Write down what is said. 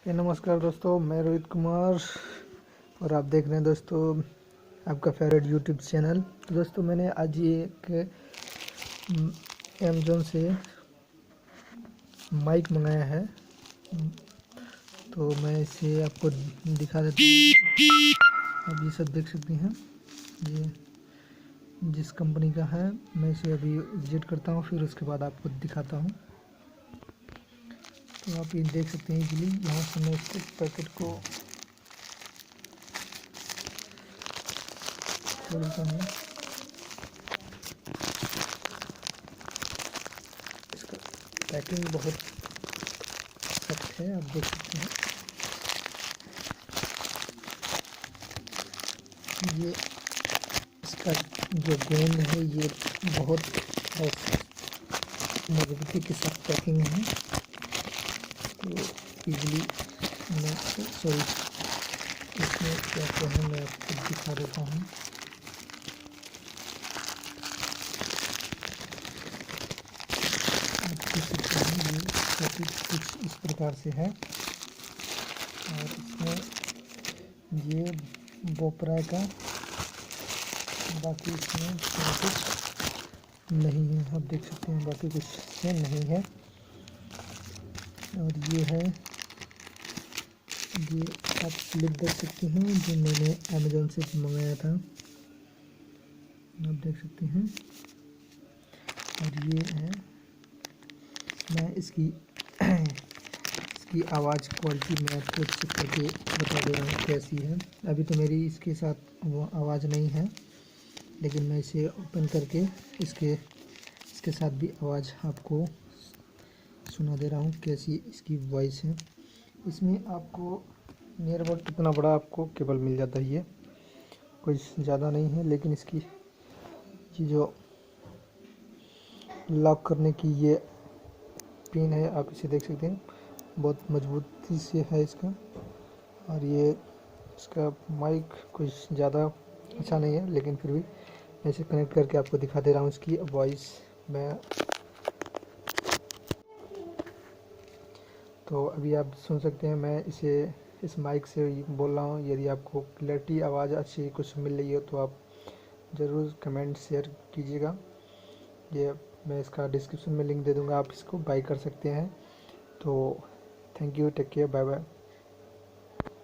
नमस्कार दोस्तों, मैं रोहित कुमार और आप देख रहे हैं दोस्तों आपका फेवरेट यूट्यूब चैनल। तो दोस्तों मैंने आज ये एक अमेज़न से माइक मंगाया है, तो मैं इसे आपको दिखा देता हूँ। आप ये सब देख सकते हैं, ये जिस कंपनी का है। मैं इसे अभी विजिट करता हूँ, फिर उसके बाद आपको दिखाता हूँ। तो आप ये देख सकते हैं इजीली। यहाँ से मैं इसके पैकेट को खोलता हूँ। इसका पैकिंग बहुत सख्त है, आप देख सकते हैं। ये इसका जो गोंद है ये बहुत मजबूती के साथ पैकिंग है, तो इजीली मैं इसमें क्या क्या है मैं आपको दिखा देता हूँ। आप देख सकते हैं ये पैकेट कुछ इस प्रकार से है, और इसमें ये बोपरा का, बाकी इसमें कुछ नहीं है। आप देख सकते हैं बाकी कुछ इसमें नहीं है। और ये है, ये आप क्लिप देख सकते हैं जो मैंने अमेज़न से मंगाया था, आप देख सकते हैं। और ये है, मैं इसकी आवाज़ क्वालिटी मैं आपको चेक करके बता दे रहा हूँ कैसी है। अभी तो मेरी इसके साथ वो आवाज़ नहीं है, लेकिन मैं इसे ओपन करके इसके साथ भी आवाज़ आपको सुना दे रहा हूँ कैसी इसकी वॉइस है। इसमें आपको नियर अबाउट इतना बड़ा आपको केबल मिल जाता है, ये कोई ज़्यादा नहीं है। लेकिन इसकी ये जो लॉक करने की ये पिन है, आप इसे देख सकते हैं, बहुत मजबूती से है इसका। और ये इसका माइक कुछ ज़्यादा अच्छा नहीं है, लेकिन फिर भी मैं इसे कनेक्ट करके आपको दिखा दे रहा हूँ इसकी वॉइस मैं। तो अभी आप सुन सकते हैं, मैं इस माइक से बोल रहा हूँ। यदि आपको क्लैरिटी आवाज़ अच्छी कुछ मिल रही हो तो आप ज़रूर कमेंट शेयर कीजिएगा। ये मैं इसका डिस्क्रिप्शन में लिंक दे दूँगा, आप इसको बाय कर सकते हैं। तो thank you, take care, bye bye.